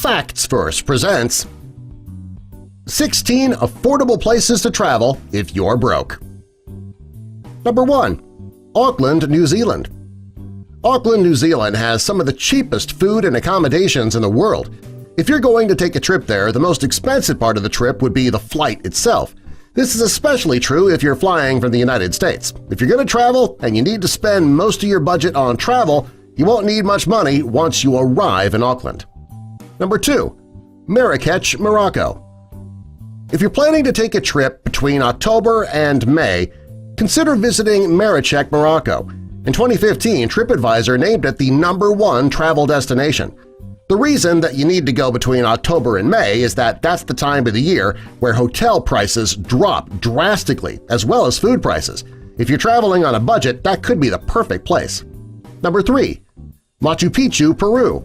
Facts First presents 16 affordable places to travel if you're broke. Number 1. Auckland, New Zealand. Auckland, New Zealand has some of the cheapest food and accommodations in the world. If you're going to take a trip there, the most expensive part of the trip would be the flight itself. This is especially true if you're flying from the United States. If you're going to travel and you need to spend most of your budget on travel, you won't need much money once you arrive in Auckland. Number 2. Marrakech, Morocco. If you're planning to take a trip between October and May, consider visiting Marrakech, Morocco. In 2015, TripAdvisor named it the #1 travel destination. The reason that you need to go between October and May is that that's the time of the year where hotel prices drop drastically, as well as food prices. If you're traveling on a budget, that could be the perfect place. Number 3. Machu Picchu, Peru.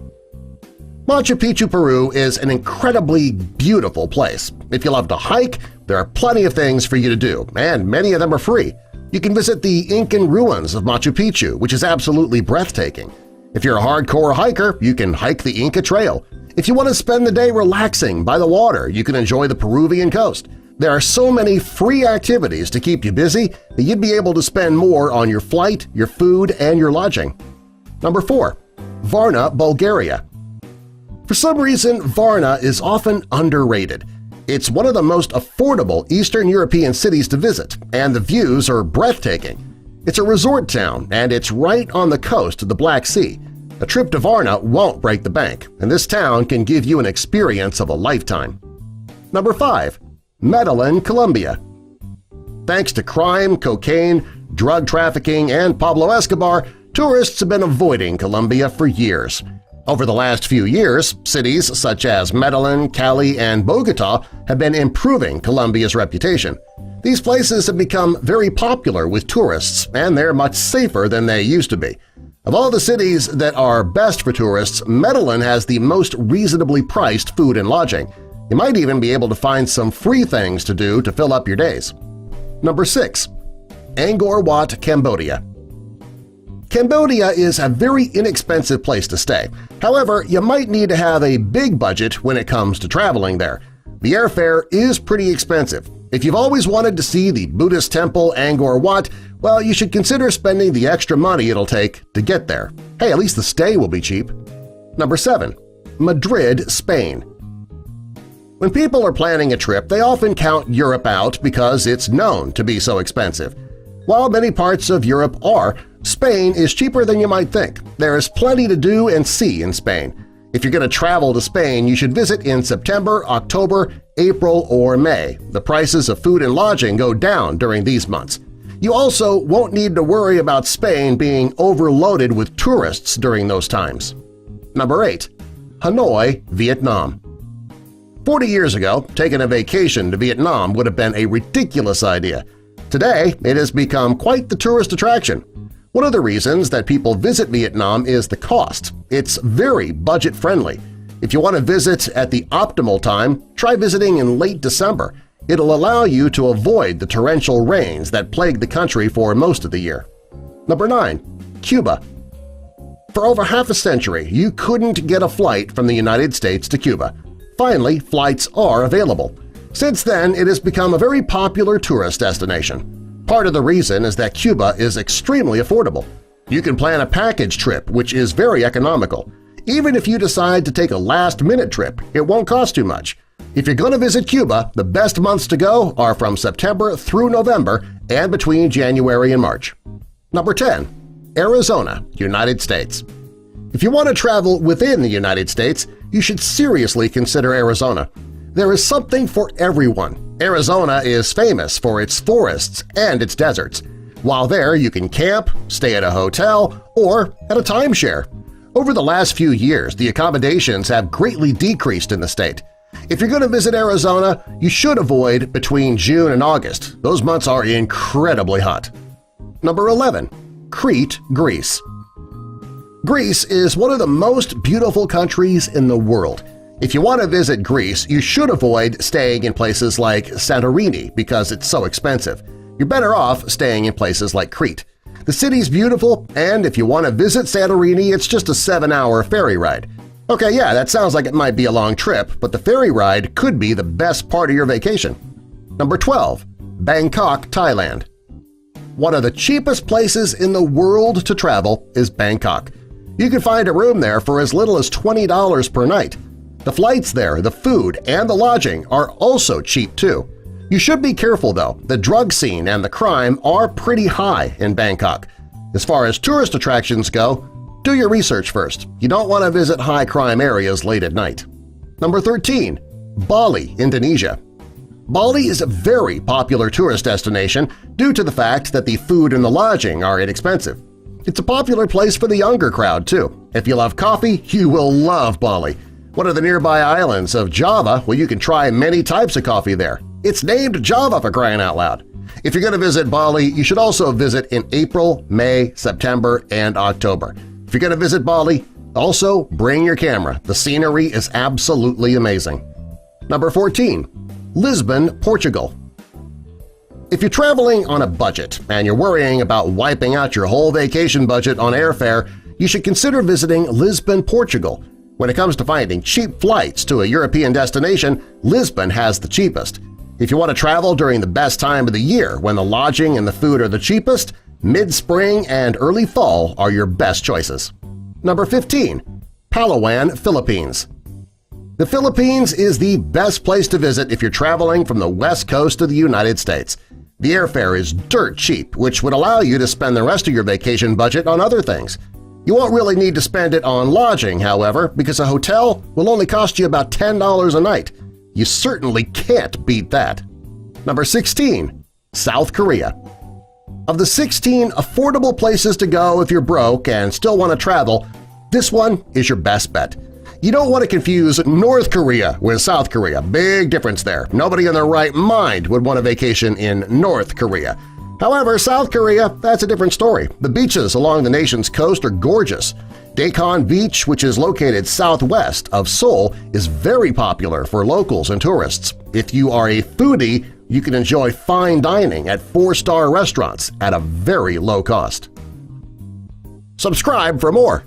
Machu Picchu, Peru is an incredibly beautiful place. If you love to hike, there are plenty of things for you to do, and many of them are free. You can visit the Incan ruins of Machu Picchu, which is absolutely breathtaking. If you're a hardcore hiker, you can hike the Inca Trail. If you want to spend the day relaxing by the water, you can enjoy the Peruvian coast. There are so many free activities to keep you busy that you'd be able to spend more on your flight, your food, and your lodging. Number 4. Varna, Bulgaria. For some reason, Varna is often underrated. It's one of the most affordable Eastern European cities to visit, and the views are breathtaking. It's a resort town, and it's right on the coast of the Black Sea. A trip to Varna won't break the bank, and this town can give you an experience of a lifetime. Number 5. Medellin, Colombia. Thanks to crime, cocaine, drug trafficking, and Pablo Escobar, tourists have been avoiding Colombia for years. Over the last few years, cities such as Medellin, Cali, and Bogotá have been improving Colombia's reputation. These places have become very popular with tourists, and they're much safer than they used to be. Of all the cities that are best for tourists, Medellin has the most reasonably priced food and lodging. You might even be able to find some free things to do to fill up your days. Number 6. Angkor Wat, Cambodia. Cambodia is a very inexpensive place to stay. However, you might need to have a big budget when it comes to traveling there. The airfare is pretty expensive. If you've always wanted to see the Buddhist temple Angkor Wat, well, you should consider spending the extra money it'll take to get there. Hey, at least the stay will be cheap. Number 7. Madrid, Spain. When people are planning a trip, they often count Europe out because it's known to be so expensive. While many parts of Europe are, Spain is cheaper than you might think. There is plenty to do and see in Spain. If you're going to travel to Spain, you should visit in September, October, April, or May. The prices of food and lodging go down during these months. You also won't need to worry about Spain being overloaded with tourists during those times. Number 8. Hanoi, Vietnam. 40 years ago, taking a vacation to Vietnam would have been a ridiculous idea. Today, it has become quite the tourist attraction. One of the reasons that people visit Vietnam is the cost. It's very budget-friendly. If you want to visit at the optimal time, try visiting in late December. It'll allow you to avoid the torrential rains that plague the country for most of the year. Number 9. Cuba. For over half a century, you couldn't get a flight from the United States to Cuba. Finally, flights are available. Since then, it has become a very popular tourist destination. Part of the reason is that Cuba is extremely affordable. You can plan a package trip, which is very economical. Even if you decide to take a last-minute trip, it won't cost too much. If you're going to visit Cuba, the best months to go are from September through November and between January and March. Number 10. Arizona, United States. If you want to travel within the United States, you should seriously consider Arizona. There is something for everyone. Arizona is famous for its forests and its deserts. While there, you can camp, stay at a hotel, or at a timeshare. Over the last few years, the accommodations have greatly decreased in the state. If you're going to visit Arizona, you should avoid between June and August. Those months are incredibly hot. Number 11. Crete, Greece. Greece is one of the most beautiful countries in the world. If you want to visit Greece, you should avoid staying in places like Santorini because it's so expensive. You're better off staying in places like Crete. The city's beautiful, and if you want to visit Santorini, it's just a 7-hour ferry ride. Okay, yeah, that sounds like it might be a long trip, but the ferry ride could be the best part of your vacation. Number 12. Bangkok, Thailand. One of the cheapest places in the world to travel is Bangkok. You can find a room there for as little as $20 per night. The flights there, the food, and the lodging are also cheap too. You should be careful though, the drug scene and the crime are pretty high in Bangkok. As far as tourist attractions go, do your research first. You don't want to visit high-crime areas late at night. Number 13. Bali, Indonesia. Bali is a very popular tourist destination due to the fact that the food and the lodging are inexpensive. It's a popular place for the younger crowd, too. If you love coffee, you will love Bali. One of the nearby islands of Java where you can try many types of coffee there. It's named Java for crying out loud. If you're going to visit Bali, you should also visit in April, May, September, and October. If you're going to visit Bali, also bring your camera. The scenery is absolutely amazing. Number 14. Lisbon, Portugal. If you're traveling on a budget and you're worrying about wiping out your whole vacation budget on airfare, you should consider visiting Lisbon, Portugal. When it comes to finding cheap flights to a European destination, Lisbon has the cheapest. If you want to travel during the best time of the year when the lodging and the food are the cheapest, mid-spring and early fall are your best choices. Number 15. Palawan, Philippines. The Philippines is the best place to visit if you're traveling from the west coast of the United States. The airfare is dirt cheap, which would allow you to spend the rest of your vacation budget on other things. You won't really need to spend it on lodging, however, because a hotel will only cost you about $10 a night. You certainly can't beat that. Number 16. South Korea. Of the 16 affordable places to go if you're broke and still want to travel, this one is your best bet. You don't want to confuse North Korea with South Korea. Big difference there. Nobody in their right mind would want a vacation in North Korea. However, South Korea, that's a different story. The beaches along the nation's coast are gorgeous. Daejeon Beach, which is located southwest of Seoul, is very popular for locals and tourists. If you are a foodie, you can enjoy fine dining at 4-star restaurants at a very low cost. Subscribe for more!